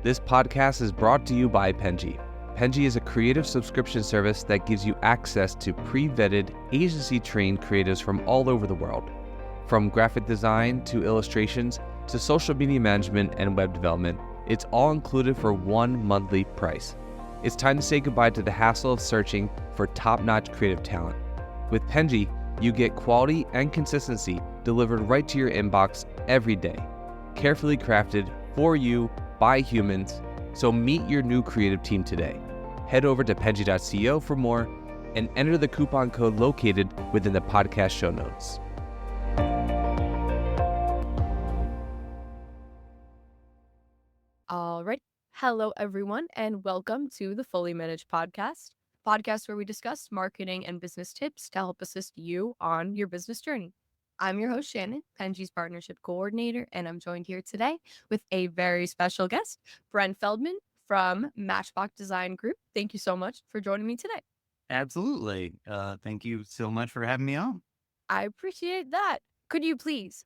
This podcast is brought to you by Penji. Penji is a creative subscription service that gives you access to pre-vetted, agency-trained creatives from all over the world. From graphic design to illustrations to social media management and web development, it's all included for one monthly price. It's time to say goodbye to the hassle of searching for top-notch creative talent. With Penji, you get quality and consistency delivered right to your inbox every day, carefully crafted for you by humans. So meet your new creative team today. Head over to penji.co for more and enter the coupon code located within the podcast show notes. All right. Hello, everyone, and welcome to the Fully Managed podcast where we discuss marketing and business tips to help assist you on your business journey. I'm your host, Shannon, Penji's partnership coordinator, and I'm joined here today with a very special guest, Brent Feldman from Matchbox Design Group. Thank you so much for joining me today. Absolutely. Thank you so much for having me on. I appreciate that. Could you please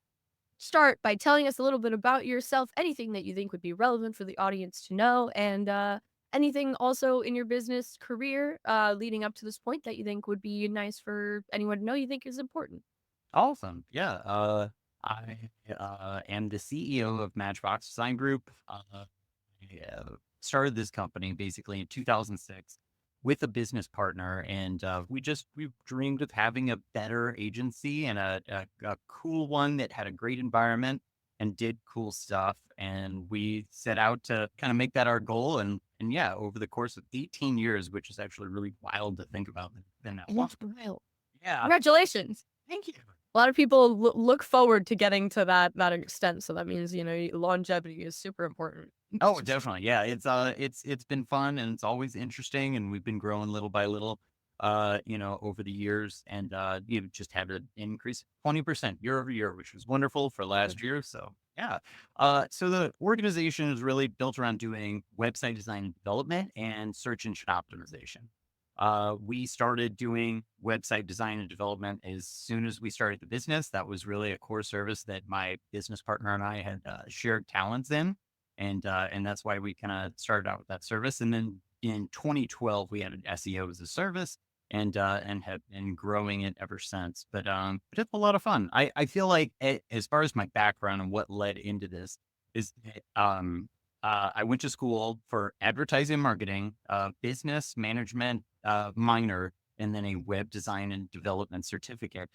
start by telling us a little bit about yourself, anything that you think would be relevant for the audience to know, and anything also in your business career leading up to this point that you think would be nice for anyone to know you think is important? Awesome. Yeah. I am the CEO of Matchbox Design Group. I started this company basically in 2006 with a business partner, and we dreamed of having a better agency and a cool one that had a great environment and did cool stuff. And we set out to kind of make that our goal. And yeah, over the course of 18 years, which is actually really wild to think about. Been that long. Yeah. Congratulations. Thank you. A lot of people look forward to getting to that extent. So that means, longevity is super important. Oh, definitely. Yeah. It's been fun and it's always interesting. And we've been growing little by little, over the years, and, you just had an increase 20% year over year, which was wonderful for last year. So yeah. So the organization is really built around doing website design and development and search engine optimization. We started doing website design and development as soon as we started the business. That was really a core service that my business partner and I had shared talents in. And that's why we kind of started out with that service. And then in 2012, we added SEO as a service and have been growing it ever since. But it's a lot of fun. I feel like as far as my background and what led into this is that, I went to school for advertising and marketing, business management minor, and then a web design and development certificate.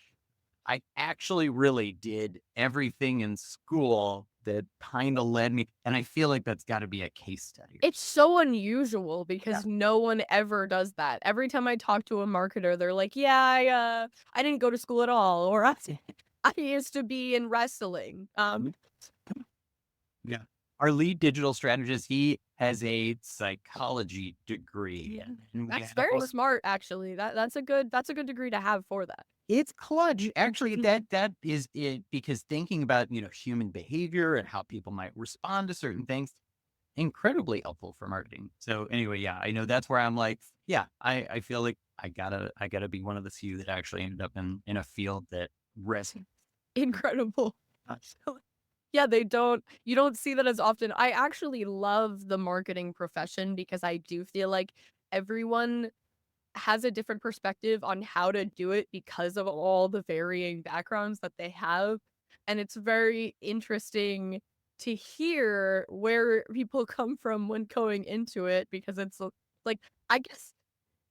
I actually really did everything in school that kind of led me, and I feel like that's got to be a case study. It's so unusual because no one ever does that. Every time I talk to a marketer, they're like, "Yeah, I didn't go to school at all," or I used to be in wrestling. Yeah. Our lead digital strategist, he has a psychology degree. And That's very smart, actually. That's a good degree to have for that. It's clutch. Actually, that is it, because thinking about, human behavior and how people might respond to certain things, incredibly helpful for marketing. So anyway, yeah, I know that's where I'm like, yeah, I feel like I gotta be one of the few that actually ended up in a field that resonates. Incredible. Yeah, you don't see that as often. I actually love the marketing profession because I do feel like everyone has a different perspective on how to do it because of all the varying backgrounds that they have. And it's very interesting to hear where people come from when going into it, because it's like, I guess,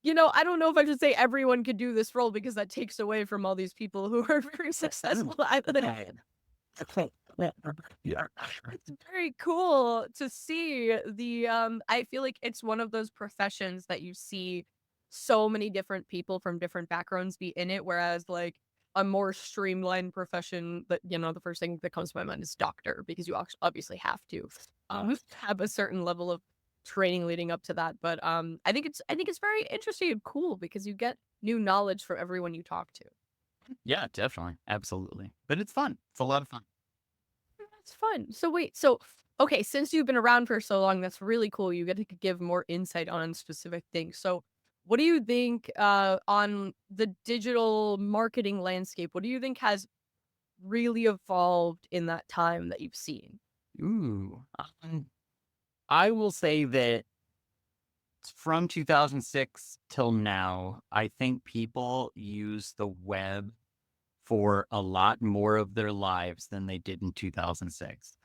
I don't know if I should say everyone could do this role because that takes away from all these people who are very successful at it. It's very cool to see I feel like it's one of those professions that you see so many different people from different backgrounds be in it, whereas like a more streamlined profession that, the first thing that comes to my mind is doctor, because you obviously have to have a certain level of training leading up to that. But I think it's very interesting and cool because you get new knowledge from everyone you talk to. Yeah, definitely. Absolutely. But it's fun. It's a lot of fun. That's fun. So wait, okay, since you've been around for so long, that's really cool. You get to give more insight on specific things. So what do you think on the digital marketing landscape? What do you think has really evolved in that time that you've seen? Ooh. I will say that from 2006 till now, I think people use the web for a lot more of their lives than they did in 2006.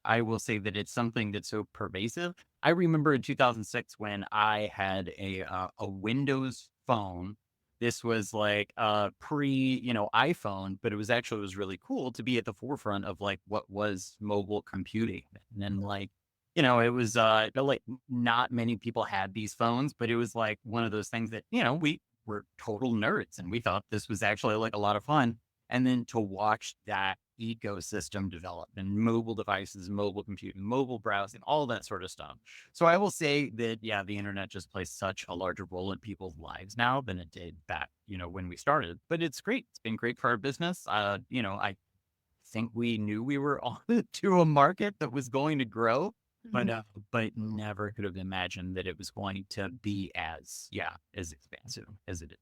I will say that it's something that's so pervasive. I remember in 2006 when I had a Windows phone. This was like pre, iPhone, but it was really cool to be at the forefront of like what was mobile computing. And then like, it was like not many people had these phones, but it was like one of those things that, we were total nerds and we thought this was actually like a lot of fun. And then to watch that ecosystem develop and mobile devices, mobile computing, mobile browsing, all that sort of stuff. So I will say that, yeah, the internet just plays such a larger role in people's lives now than it did back, when we started. But it's great. It's been great for our business. I think we knew we were on to a market that was going to grow, but never could have imagined that it was going to be as expansive as it is.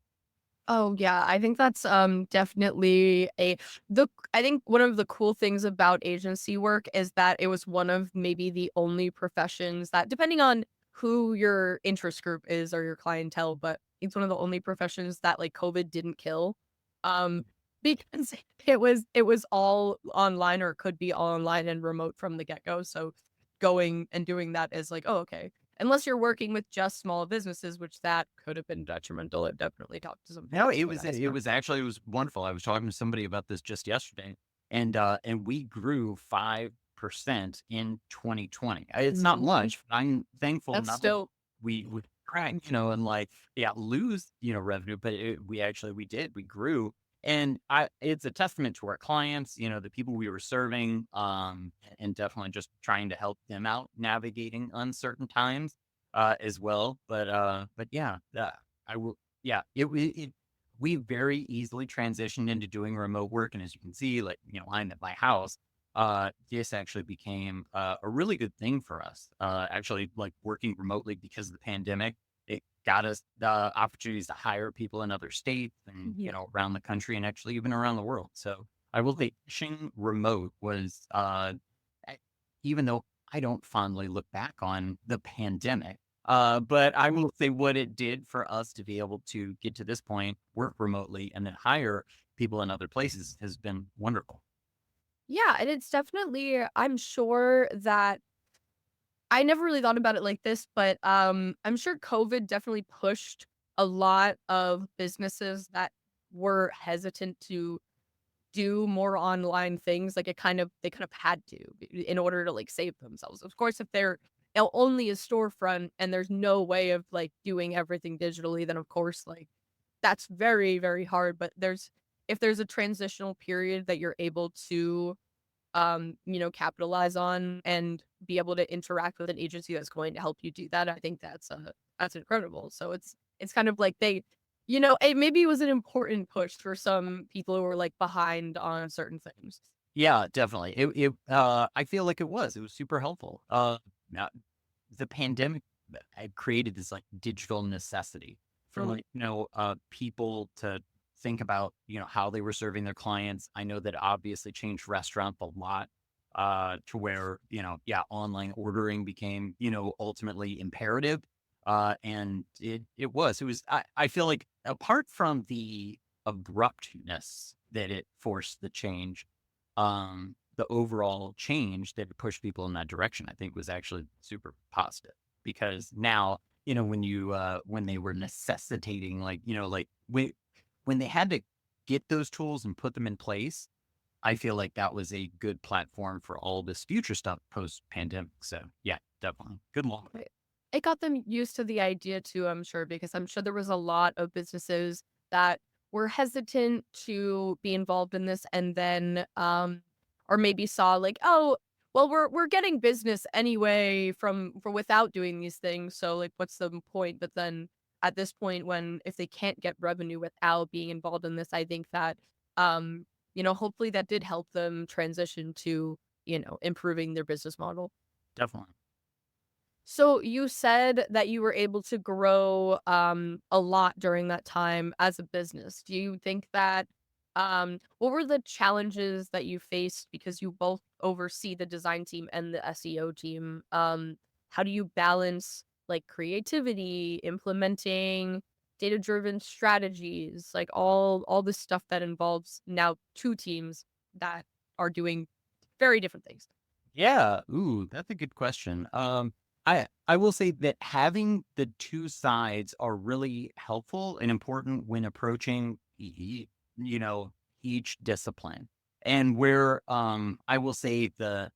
Oh yeah, I think that's definitely I think one of the cool things about agency work is that it was one of maybe the only professions that, depending on who your interest group is or your clientele, but it's one of the only professions that like COVID didn't kill. Um because it was all online, or could be all online and remote from the get-go. So going and doing that is like, oh, okay. Unless you're working with just small businesses, which that could have been detrimental. I've definitely talked to some No, folks where that's not. it was wonderful. I was talking to somebody about this just yesterday, and we grew 5% in 2020. It's not Mhm. much, but I'm thankful That's not that still we would crack, and like lose revenue, but we did, we grew, and it's a testament to our clients, the people we were serving, and definitely just trying to help them out navigating uncertain times, as well. But yeah, I will. Yeah, it we very easily transitioned into doing remote work. And as you can see, like, I'm at my house. This actually became a really good thing for us. Actually, like working remotely because of the pandemic, it got us the opportunities to hire people in other states and, yeah. around the country and actually even around the world. So I will say pushing remote was, e- even though I don't fondly look back on the pandemic, but I will say what it did for us to be able to get to this point, work remotely, and then hire people in other places has been wonderful. Yeah, and it's definitely, I'm sure that I never really thought about it like this, but I'm sure COVID definitely pushed a lot of businesses that were hesitant to do more online things. Like they kind of had to in order to like save themselves. Of course, if they're only a storefront and there's no way of like doing everything digitally, then of course like that's very, very hard. But if there's a transitional period that you're able to capitalize on and be able to interact with an agency that's going to help you do that, I think that's incredible. So it's kind of like maybe it was an important push for some people who were like behind on certain things. Yeah, definitely. I feel like it was super helpful. Now, the pandemic had created this like digital necessity for Mm. like, people to think about, how they were serving their clients. I know that obviously changed restaurants a lot, to where, online ordering became, ultimately imperative. And I feel like apart from the abruptness that it forced the change, the overall change that pushed people in that direction, I think was actually super positive because now, when they were necessitating, like, when they had to get those tools and put them in place, I feel like that was a good platform for all this future stuff post pandemic. So yeah, definitely good luck. Right. It got them used to the idea too, I'm sure, because I'm sure there was a lot of businesses that were hesitant to be involved in this, and then or maybe saw like, oh, well, we're getting business anyway for without doing these things. So like what's the point? But then at this point, when if they can't get revenue without being involved in this, I think that hopefully that did help them transition to, improving their business model. Definitely. So you said that you were able to grow a lot during that time as a business. Do you think that what were the challenges that you faced, because you both oversee the design team and the SEO team? how do you balance like creativity, implementing data-driven strategies, like all this stuff that involves now two teams that are doing very different things. Yeah. Ooh, that's a good question. I will say that having the two sides are really helpful and important when approaching, you know, each discipline. And where I will say the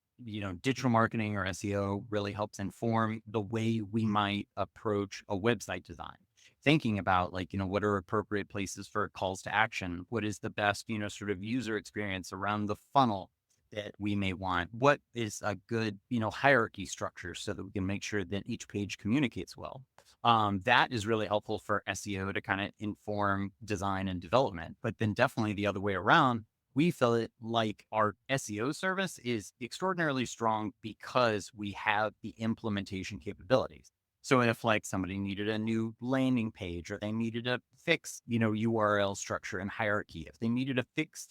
digital marketing or SEO really helps inform the way we might approach a website design. Thinking about like, what are appropriate places for calls to action? What is the best, sort of user experience around the funnel that we may want? What is a good, hierarchy structure so that we can make sure that each page communicates well? That is really helpful for SEO to kind of inform design and development. But then definitely the other way around, we feel it like our SEO service is extraordinarily strong because we have the implementation capabilities. So if like somebody needed a new landing page or they needed to fix, URL structure and hierarchy, if they needed to fix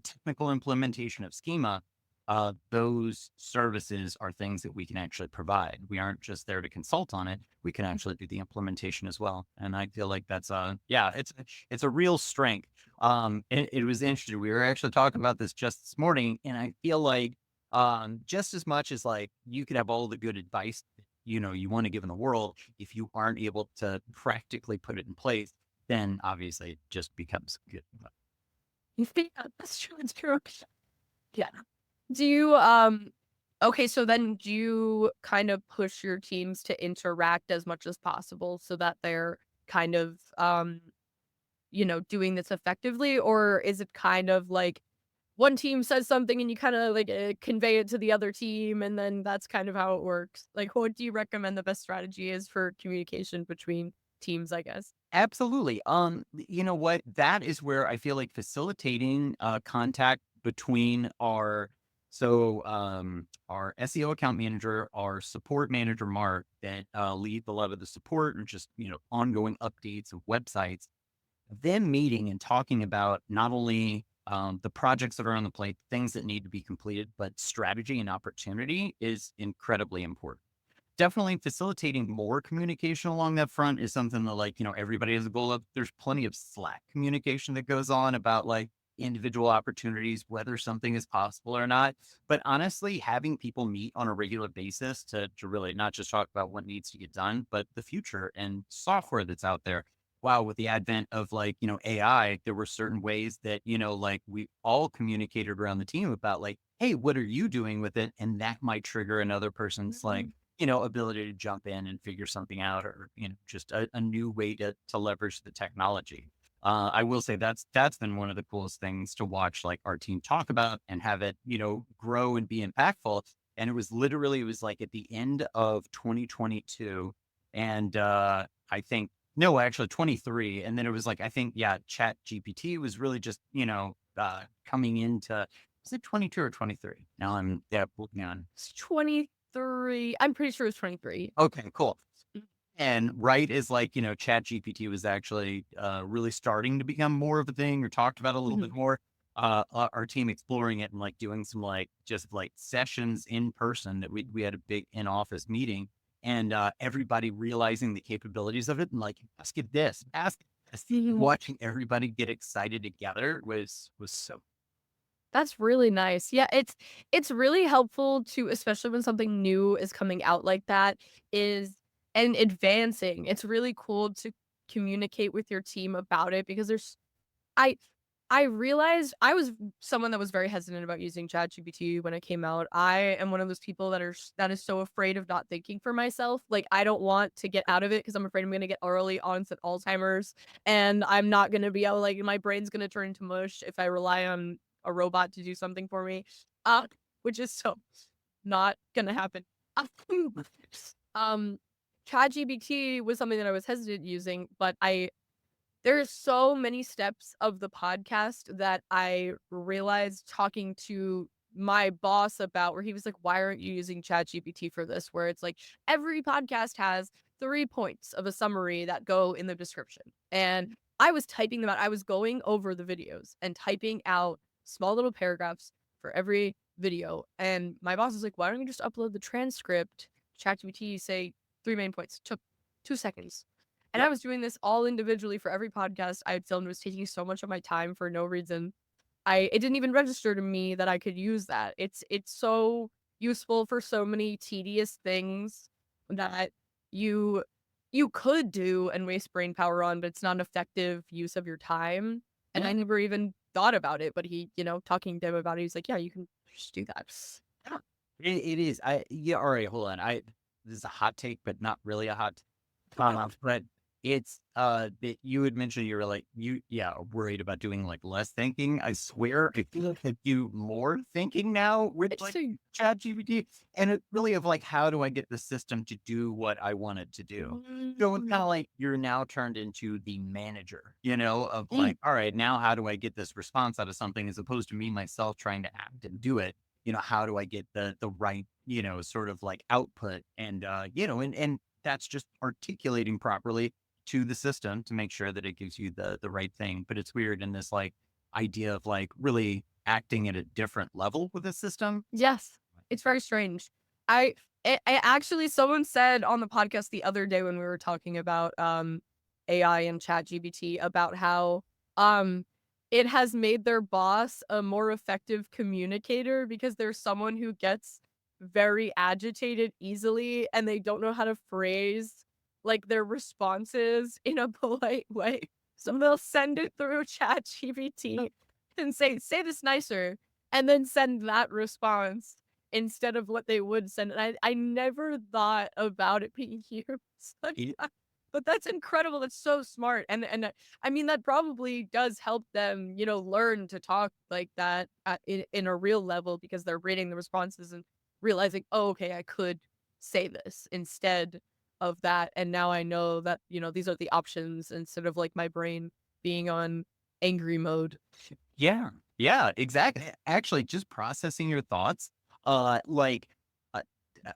technical implementation of schema, those services are things that we can actually provide. We aren't just there to consult on it. We can actually do the implementation as well. And I feel like that's yeah, it's a real strength. It was interesting. We were actually talking about this just this morning, and I feel like just as much as like you could have all the good advice you want to give in the world, if you aren't able to practically put it in place, then obviously it just becomes good. Yeah, that's true. It's true. Yeah. Do you okay, so then do you kind of push your teams to interact as much as possible so that they're kind of doing this effectively, or is it kind of like one team says something and you kind of like convey it to the other team and then that's kind of how it works? Like what do you recommend the best strategy is for communication between teams, I guess? Absolutely. You know what? That is where I feel like facilitating contact between our SEO account manager, our support manager, Mark, that lead a lot of the support and just, ongoing updates of websites, them meeting and talking about not only the projects that are on the plate, things that need to be completed, but strategy and opportunity is incredibly important. Definitely facilitating more communication along that front is something that like, everybody has a goal of. There's plenty of Slack communication that goes on about like individual opportunities, whether something is possible or not. But honestly, having people meet on a regular basis to really not just talk about what needs to get done, but the future and software that's out there. Wow, with the advent of like, AI, there were certain ways that, like we all communicated around the team about like, hey, what are you doing with it? And that might trigger another person's like, Mhm. ability to jump in and figure something out or, just a new way to leverage the technology. I will say that's been one of the coolest things to watch like our team talk about and have it, grow and be impactful. And it was like at the end of 2022. And I think, no, actually 23. And then it was like, I think, yeah, Chat GPT was really just, coming into, was it 22 or 23? Now I'm, yeah, looking on. It's 23. I'm pretty sure it's 23. Okay, cool. And right as like, Chat GPT was actually really starting to become more of a thing or talked about a little bit Mhm. more, our team exploring it and like doing some like just like sessions in person that we had a big in office meeting and everybody realizing the capabilities of it and like ask it this, ask it this. Mhm. Watching everybody get excited together was so That's really nice. Yeah, it's really helpful to, especially when something new is coming out like that, is and advancing. It's really cool to communicate with your team about it because I I realized I was someone that was very hesitant about using ChatGPT when it came out. I am one of those people that is so afraid of not thinking for myself. Like I don't want to get out of it because I'm afraid I'm gonna get early onset Alzheimer's and I'm not gonna be able like my brain's gonna turn into mush if I rely on a robot to do something for me. Uh, which is so not gonna happen. um ChatGPT was something that I was hesitant using, but there's so many steps of the podcast that I realized talking to my boss about where he was like, "Why aren't you using ChatGPT for this?" Where it's like every podcast has 3 points of a summary that go in the description. And I was typing them out. I was going over the videos and typing out small little paragraphs for every video. And my boss was like, "Why don't you just upload the transcript ChatGPT say 3 main points. Took 2 seconds. And I Yep. was doing this all individually for every podcast I had filmed. It was taking so much of my time for no reason. It didn't even register to me that I could use that. It's so useful for so many tedious things that you you could do and waste brain power on, but it's not an effective use of your time. And I Yeah. never even thought about it, but he, talking to him about it, he's like, yeah, you can just do that. Yeah. It is. Yeah. All right. Hold on. This is a hot take, but not really a hot. But it's that you had mentioned you were like worried about doing like less thinking. I swear, I feel like I do more thinking now with like Interesting. ChatGPT, and it really of like how do I get the system to do what I want it to do. So it's kind of like you're now turned into the manager, of like, all right, now how do I get this response out of something as opposed to me myself trying to act and do it? How do I get the right, sort of like output and and that's just articulating properly to the system to make sure that it gives you the right thing. But it's weird in this like idea of like really acting at a different level with the system. Yes, it's very strange. I actually someone said on the podcast the other day when we were talking about AI and ChatGPT about how um it has made their boss a more effective communicator because there's someone who gets very agitated easily and they don't know how to phrase like their responses in a polite way. So they'll send it through ChatGPT and say this nicer and then send that response instead of what they would send. And I never thought about it being used like It- that. But that's incredible. That's so smart. And I mean that probably does help them, learn to talk like that in a real level because they're reading the responses and realizing, oh, okay, I could say this instead of that. And now I know that, these are the options instead of like my brain being on angry mode. Yeah. Yeah, exactly. Actually, just processing your thoughts. Like, uh,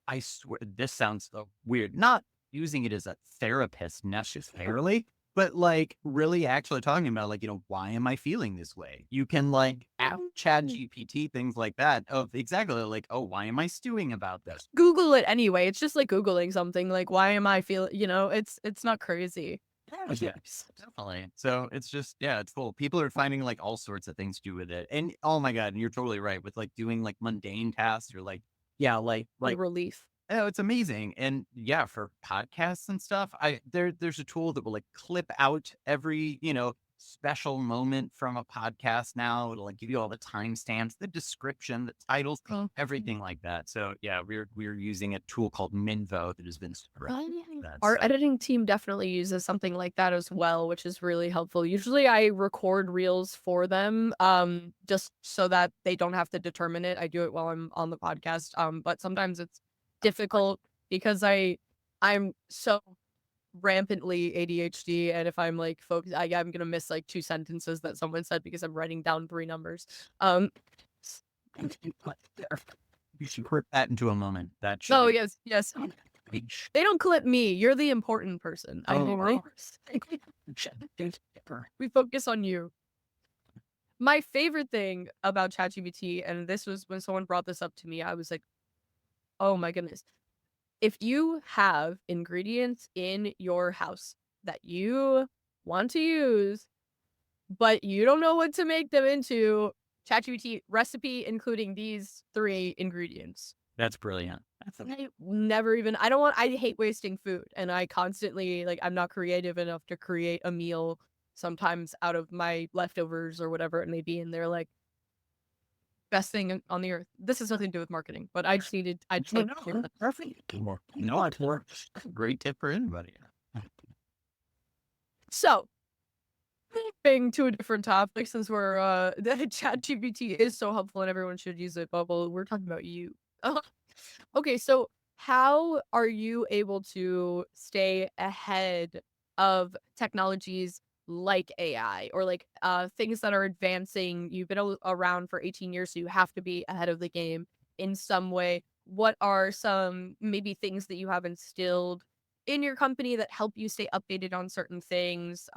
I swear, this sounds so weird. Not using it as a therapist necessarily, but like really actually talking about like, why am I feeling this way? You can like ask Chat GPT things like that of exactly like, oh, why am I stewing about this? Google it anyway. It's just like Googling something like, why am I feeling, it's not crazy. Yes, definitely. So it's just, yeah, it's cool. People are finding like all sorts of things to do with it. And oh my God, and you're totally right with like doing like mundane tasks or like, yeah, The relief. oh, it's amazing. And yeah, for podcasts and stuff, there's a tool that will like clip out every, special moment from a podcast now. It'll like give you all the timestamps, the description, the titles, Oh. everything like that. So yeah, we're using a tool called Minvo that has been super helpful for that. Our So editing team definitely uses something like that as well, which is really helpful. Usually I record reels for them, just so that they don't have to determine it. I do it while I'm on the podcast. But sometimes it's difficult because I'm so rampantly ADHD, and if I'm like focused, I'm gonna miss like 2 sentences that someone said because I'm writing down 3 numbers. you should put that into a moment. That should Oh be yes, yes. They don't clip me. You're the important person. I Oh, know, right. right? We focus on you. My favorite thing about ChatGPT, and this was when someone brought this up to me, I was like, oh my goodness. If you have ingredients in your house that you want to use, but you don't know what to make them into, ChatGPT recipe including these 3 ingredients. That's brilliant. I never even I hate wasting food and I constantly like I'm not creative enough to create a meal sometimes out of my leftovers or whatever it may be and they're like best thing on the earth. This has nothing to do with marketing, but I just needed I just like Perfect. No, it works. Great tip for anybody. so moving to a different topic since we're the chat GPT is so helpful and everyone should use it, but we're talking about you. Okay, so how are you able to stay ahead of technologies like AI or like things that are advancing? You've been around for 18 years, so you have to be ahead of the game in some way. What are some maybe things that you have instilled in your company that help you stay updated on certain things?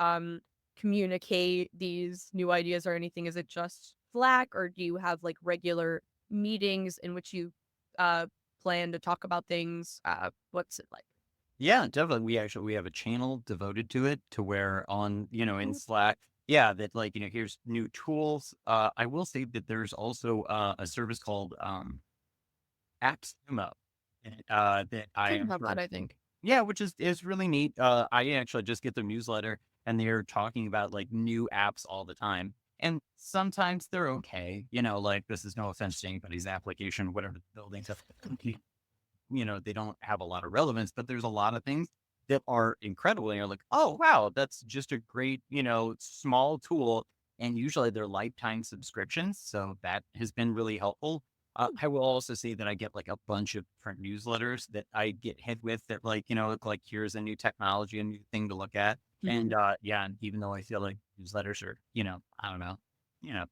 Communicate these new ideas or anything? Is it just Slack or do you have like regular meetings in which you uh plan to talk about things? What's it like? Yeah, definitely. We have a channel devoted to it to where on, in Slack, yeah, that like, here's new tools. I will say that there's also a service called Apps Sumo that I Heard am about that, I think. yeah, which is really neat. I actually just get their newsletter and they're talking about like new apps all the time. And sometimes they're okay, like this is no offense to anybody's application, whatever the building stuff, they don't have a lot of relevance, but there's a lot of things that are incredible. And you're like, oh, wow, that's just a great, small tool. And usually they're lifetime subscriptions. So that has been really helpful. I will also say that I get like a bunch of different newsletters that I get hit with that like, look like here's a new technology, a new thing to look at. And yeah, and even though I feel like newsletters are, I don't know,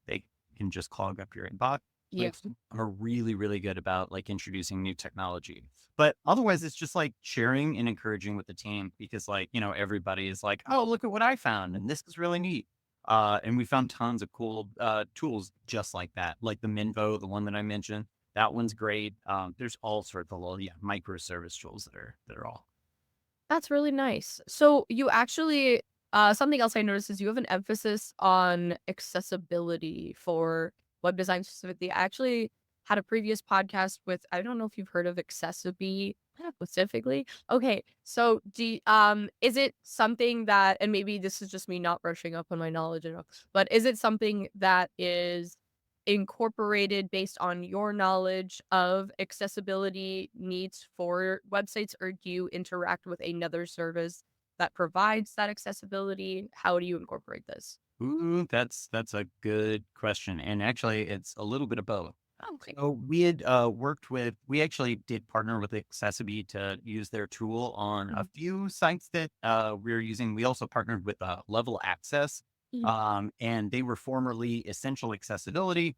they can just clog up your inbox. Yeah. Like are really, really good about like introducing new technology. But otherwise, it's just like sharing and encouraging with the team because like, everybody is like, oh, look at what I found. And this is really neat. And we found tons of cool tools just like that, like the Minvo, the one that I mentioned. That one's great. There's all sorts of little microservice tools that are all. That's really nice. So you actually, something else I noticed is you have an emphasis on accessibility for web design specifically. I actually had a previous podcast with, I don't know if you've heard of Accessibility specifically. Okay, so is it something that, and maybe this is just me not brushing up on my knowledge enough, but is it something that is incorporated based on your knowledge of accessibility needs for websites, or do you interact with another service that provides that accessibility? How do you incorporate this? Ooh, that's a good question. And actually, it's a little bit of both. Okay. So we had we actually did partner with Accessibility to use their tool on a Mhm. few sites that we are using. We also partnered with Level Access, Mhm. and they were formerly Essential Accessibility.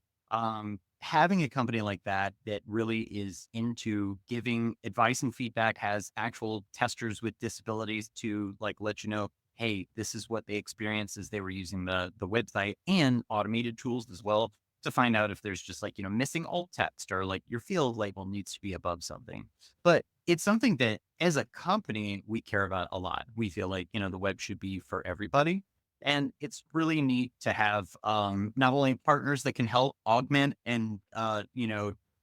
Having a company like that that really is into giving advice and feedback, has actual testers with disabilities to like let you know, hey, this is what they experienced as they were using the website, and automated tools as well to find out if there's just like, missing alt text or like your field label needs to be above something. But it's something that as a company, we care about a lot. We feel like, the web should be for everybody. And it's really neat to have not only partners that can help augment and,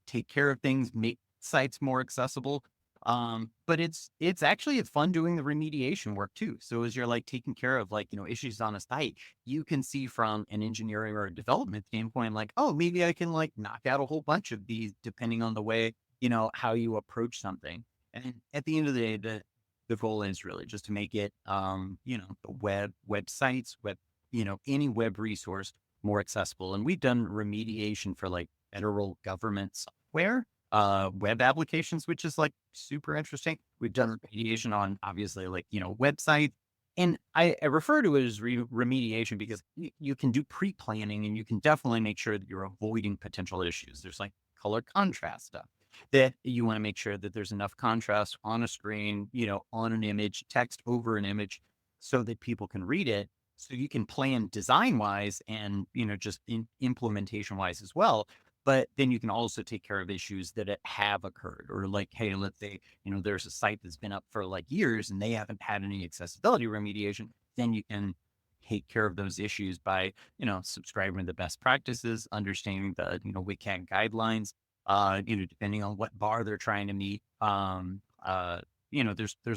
take care of things, make sites more accessible, but it's actually fun doing the remediation work too. So as you're like taking care of like, issues on a site, you can see from an engineering or a development standpoint, like, oh, maybe I can like knock out a whole bunch of these depending on the way, how you approach something. And at the end of the day, the goal is really just to make it the websites, any web resource more accessible. And we've done remediation for like federal government software web applications, which is like super interesting. We've done remediation on obviously like, websites. And I refer to it as remediation because you can do pre-planning and you can definitely make sure that you're avoiding potential issues. There's like color contrast stuff that you want to make sure that there's enough contrast on a screen, on an image, text over an image so that people can read it. So you can plan design wise and, just implementation wise as well. But then you can also take care of issues that have occurred, or like, hey, let's say, there's a site that's been up for like years and they haven't had any accessibility remediation. Then you can take care of those issues by, subscribing to the best practices, understanding the, WCAG guidelines, depending on what bar they're trying to meet. There's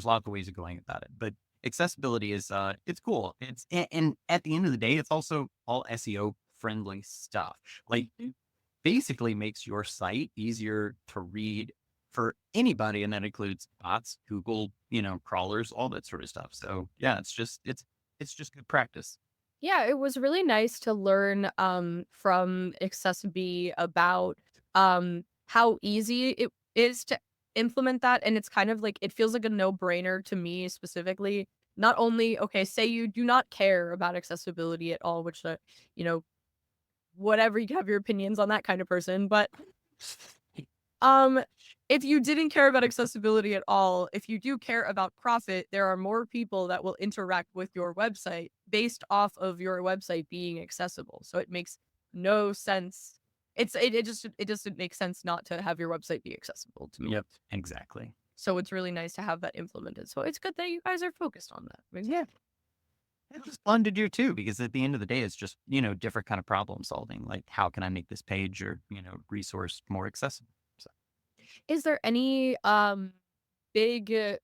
lots of ways of going about it, but accessibility is, it's cool. And at the end of the day, it's also all SEO friendly stuff. Like, basically makes your site easier to read for anybody. And that includes bots, Google, crawlers, all that sort of stuff. So yeah, it's just good practice. Yeah, it was really nice to learn from Accessibility about how easy it is to implement that, and it's kind of like it feels like a no-brainer to me specifically. Not only, okay, say you do not care about accessibility at all, which you know, whatever, you can have your opinions on that kind of person, but um, if you didn't care about accessibility at all, if you do care about profit, there are more people that will interact with your website based off of your website being accessible. So it makes no sense it just makes sense not to have your website be accessible to me. Yep, exactly. So it's really nice to have that implemented. So it's good that you guys are focused on that. Yeah. It was fun to do too, because at the end of the day, it's just, different kind of problem solving. Like, how can I make this page or, resource more accessible? So, Is there any big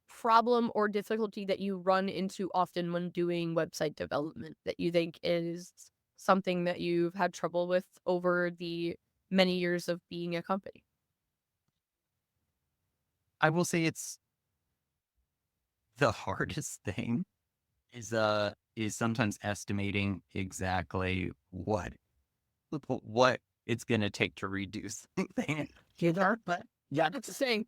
problem or difficulty that you run into often when doing website development that you think is something that you've had trouble with over the many years of being a company? I will say it's the hardest thing is sometimes estimating exactly what it's gonna take to reduce something. But yeah, that's the thing.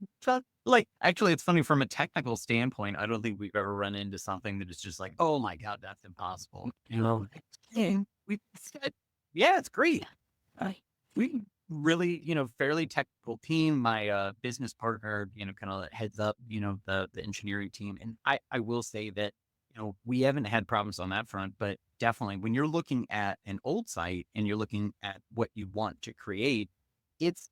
Like, actually, it's funny from a technical standpoint. I don't think we've ever run into something that is just like, oh my god, that's impossible. And we said, yeah, it's great. We really, fairly technical team. My business partner, kind of heads up, the engineering team. And I will say that, we haven't had problems on that front, but definitely when you're looking at an old site and you're looking at what you want to create, it's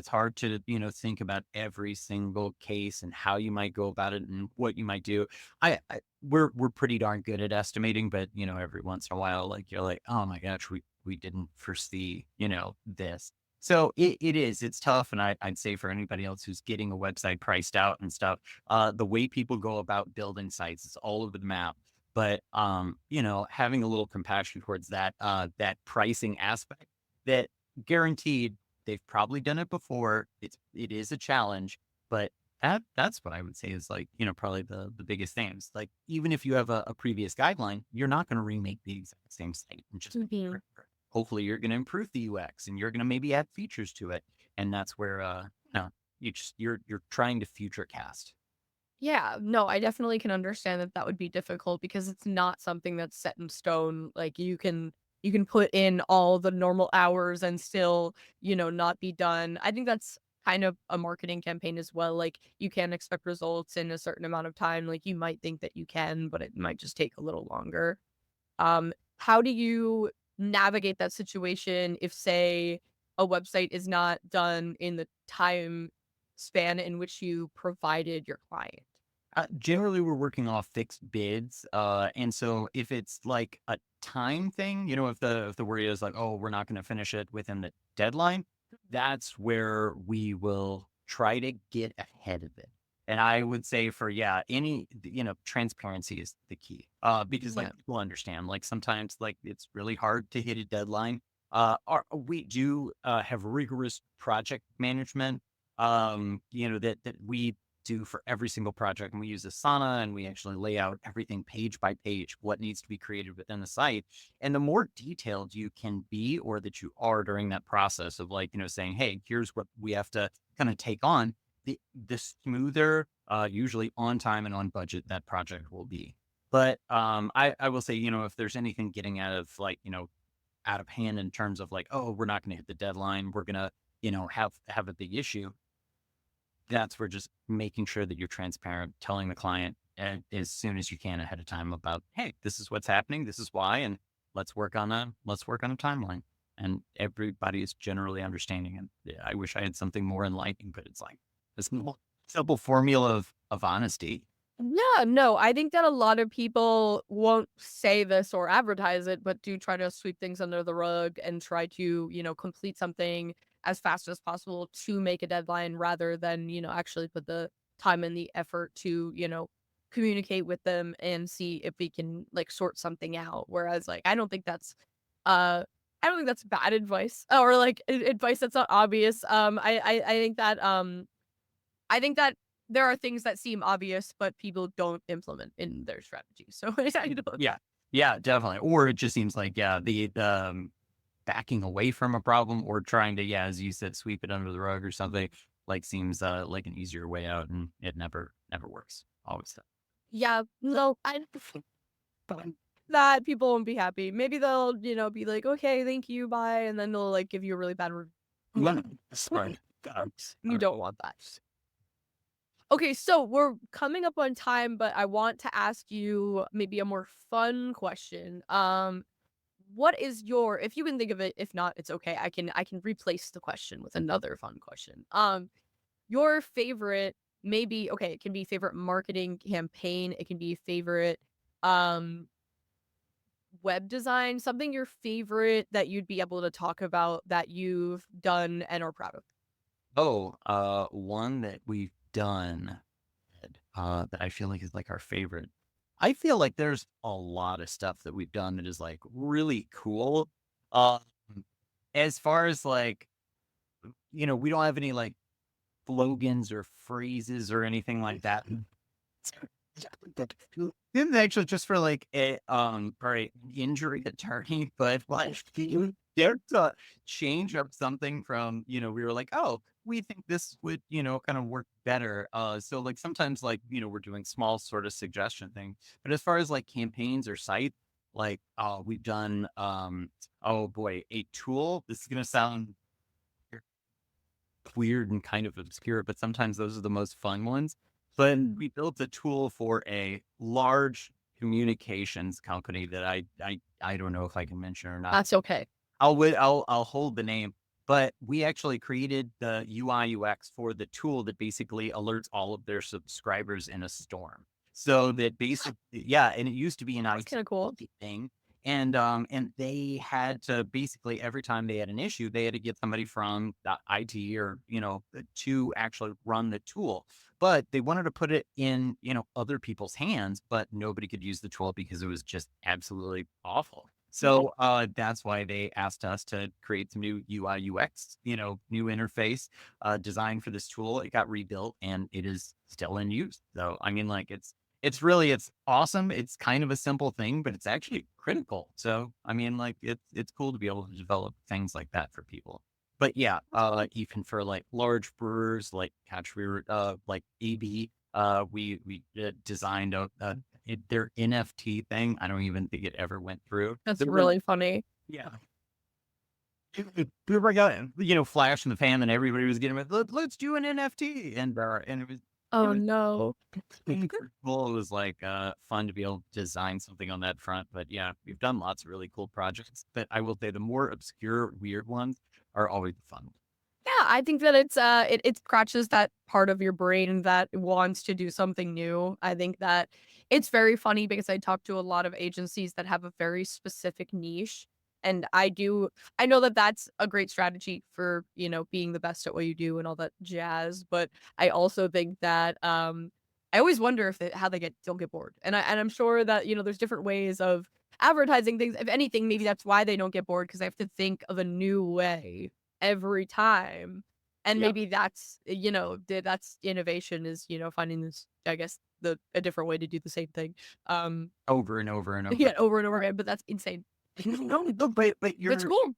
hard to, think about every single case and how you might go about it and what you might do. We're pretty darn good at estimating, but every once in a while, like you're like, oh my gosh, we didn't foresee, this. So it's tough. And I'd say for anybody else who's getting a website priced out and stuff, the way people go about building sites is all over the map. But, having a little compassion towards that pricing aspect, that guaranteed they've probably done it before. It is a challenge, but that's what I would say is like, probably the biggest things. Like, even if you have a previous guideline, you're not going to remake the exact same site and just Mhm. hopefully you're going to improve the UX and you're going to maybe add features to it. And that's where, no, you're trying to future cast. Yeah, no, I definitely can understand that that would be difficult because it's not something that's set in stone. Like you can put in all the normal hours and still, not be done. I think that's kind of a marketing campaign as well. Like you can expect results in a certain amount of time. Like you might think that you can, but it might just take a little longer. How do you navigate that situation if, say, a website is not done in the time span in which you provided your client? Generally, we're working off fixed bids, and so if it's like a time thing, if the worry is like, oh, we're not going to finish it within the deadline, that's where we will try to get ahead of it. And I would say for any transparency is the key, because Yeah. like people understand, like sometimes like it's really hard to hit a deadline. We do have rigorous project management, that we do for every single project. And we use Asana and we actually lay out everything page by page, what needs to be created within the site. And the more detailed you can be, or that you are during that process of like, saying, hey, here's what we have to kind of take on, the smoother, usually on time and on budget that project will be. But I will say, if there's anything getting out of like, out of hand in terms of like, oh, we're not going to hit the deadline, we're going to, have a big issue, that's where just making sure that you're transparent, telling the client as soon as you can ahead of time about, hey, this is what's happening, this is why, and let's work on a timeline. And everybody is generally understanding. And yeah, I wish I had something more enlightening, but it's like this simple formula of honesty. Yeah, no, I think that a lot of people won't say this or advertise it, but do try to sweep things under the rug and try to, complete something as fast as possible to make a deadline rather than, actually put the time and the effort to, communicate with them and see if we can like sort something out. Whereas like uh I don't think that's bad advice or like advice that's not obvious. I think that there are things that seem obvious, but people don't implement in their strategy. So I don't. Yeah. Yeah, definitely. Or it just seems like, the backing away from a problem or trying to, as you said, sweep it under the rug or something, like seems like an easier way out, and it never works. Always. Yeah, no, I that people won't be happy. Maybe they'll, be like, okay, thank you, bye, and then they'll like give you a really bad review. That's fine. You don't want that. Okay, so we're coming up on time, but I want to ask you maybe a more fun question. what is your, if you can think of it, if not, it's okay. I can replace the question with another fun question. Your favorite, maybe, okay, it can be favorite marketing campaign, it can be favorite um web design, something your favorite that you'd be able to talk about that you've done and are proud of. Oh, one that we've done that I feel like is like our favorite. I feel like there's a lot of stuff that we've done that is like really cool. Um, as far as like, we don't have any like slogans or phrases or anything like that. This is actually just for like a for a injury attorney, but like there's a change of something from, we were like, oh, we think this would, kind of work better. So like sometimes like, we're doing small sort of suggestion thing. But as far as like campaigns or site, like we've done oh boy, a tool. This is gonna sound weird and kind of obscure, but sometimes those are the most fun ones. But we built a tool for a large communications company that I don't know if I can mention or not. That's okay. I'll hold the name, but we actually created the UI UX for the tool that basically alerts all of their subscribers in a storm. So that basically, yeah, and it used to be an That's kind of cool. IT thing. And they had to basically every time they had an issue, they had to get somebody from the IT or, to actually run the tool. But they wanted to put it in, other people's hands, but nobody could use the tool because it was just absolutely awful. So that's why they asked us to create some new UI UX, new interface design for this tool. It got rebuilt and it is still in use. So I mean, like it's awesome. It's kind of a simple thing, but it's actually critical. So I mean, like it's cool to be able to develop things like that for people. But yeah, even for like large brewers, like gosh, we were like AB, we designed their NFT thing. I don't even think it ever went through. That's They were- really funny. yeah. We were going, flash in the pan, and everybody was getting it. Let's do an NFT, and it Oh was no. cool. It was like fun to be able to design something on that front. But yeah, we've done lots of really cool projects. But I will say the more obscure, weird ones are always the fun. Yeah, I think that it scratches that part of your brain that wants to do something new. I think that it's very funny because I talk to a lot of agencies that have a very specific niche, and I know that that's a great strategy for, being the best at what you do and all that jazz, but I also think that I always wonder if how they don't get bored. And I'm sure that, there's different ways of advertising things. If anything, maybe that's why they don't get bored because they have to think of a new way every time. And Yeah. maybe that's, that's innovation is, finding this, I guess, a different way to do the same thing. Over and over and over. Yeah, over and over again, but that's insane. No, but It's cool.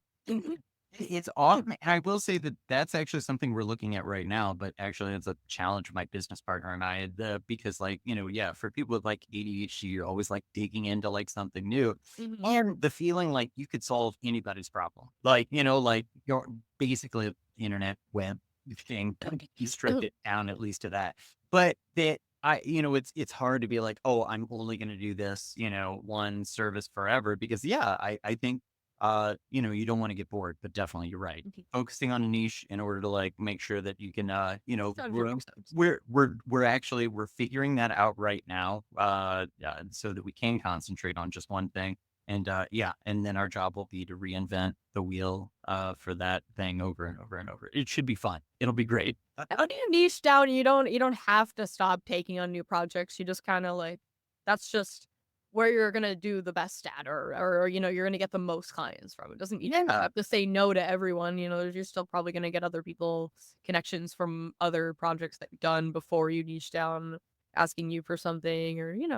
it's awesome. And I will say that that's actually something we're looking at right now, but actually it's a challenge my business partner and I, because like, yeah, for people with like ADHD, you're always like digging into like something new Mhm. and the feeling like you could solve anybody's problem. Like, like you're basically internet web thing, you stripped it down at least to that. But that it's hard to be like, oh, I'm only going to do this, one service forever because yeah, I think you don't want to get bored, but definitely you're right. Mhm. Focusing on a niche in order to like make sure that you can, Sounds grow. good, makes sense. We're figuring that out right now, so that we can concentrate on just one thing. And yeah, and then our job will be to reinvent the wheel for that thing over and over and over. It should be fun. It'll be great. When you niche down, you don't have to stop taking on new projects. You just kind of like that's just where you're gonna do the best at, or you're gonna get the most clients from. It doesn't you don't Yeah. have to say no to everyone. You're still probably gonna get other people connections from other projects that you've done before you niche down, asking you for something, or it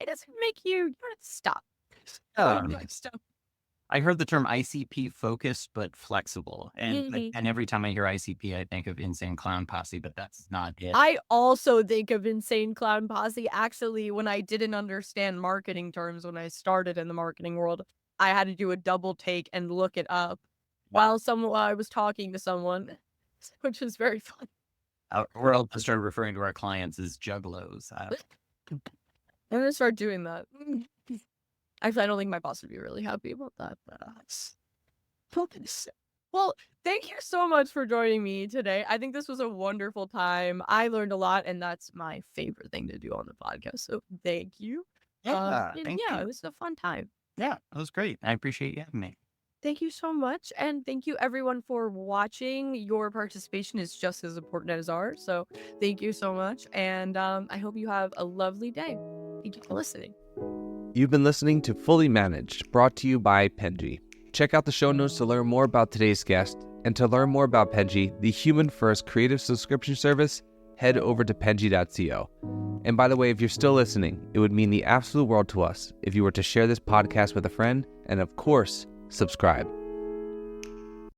doesn't make you don't have to stop. Yeah. Doing new stuff. I heard the term ICP focused but flexible. And Mhm. and every time I hear ICP, I think of Insane Clown Posse, but that's not it. I also think of Insane Clown Posse. Actually, when I didn't understand marketing terms when I started in the marketing world, I had to do a double take and look it up while I was talking to someone, which was very fun. We're all started referring to our clients as juggalos. I'm gonna start doing that. Actually, I don't think my boss would be really happy about that. But, well, thank you so much for joining me today. I think this was a wonderful time. I learned a lot, and that's my favorite thing to do on the podcast. So thank you. And Thank yeah, you. it was a fun time. Yeah, that was great. I appreciate you having me. Thank you so much. And thank you everyone for watching. Your participation is just as important as ours. So thank you so much. And I hope you have a lovely day. Thank you for listening. You've been listening to Fully Managed, brought to you by Penji. Check out the show notes to learn more about today's guest. And to learn more about Penji, the human-first creative subscription service, head over to penji.co. And by the way, if you're still listening, it would mean the absolute world to us if you were to share this podcast with a friend and, of course, subscribe.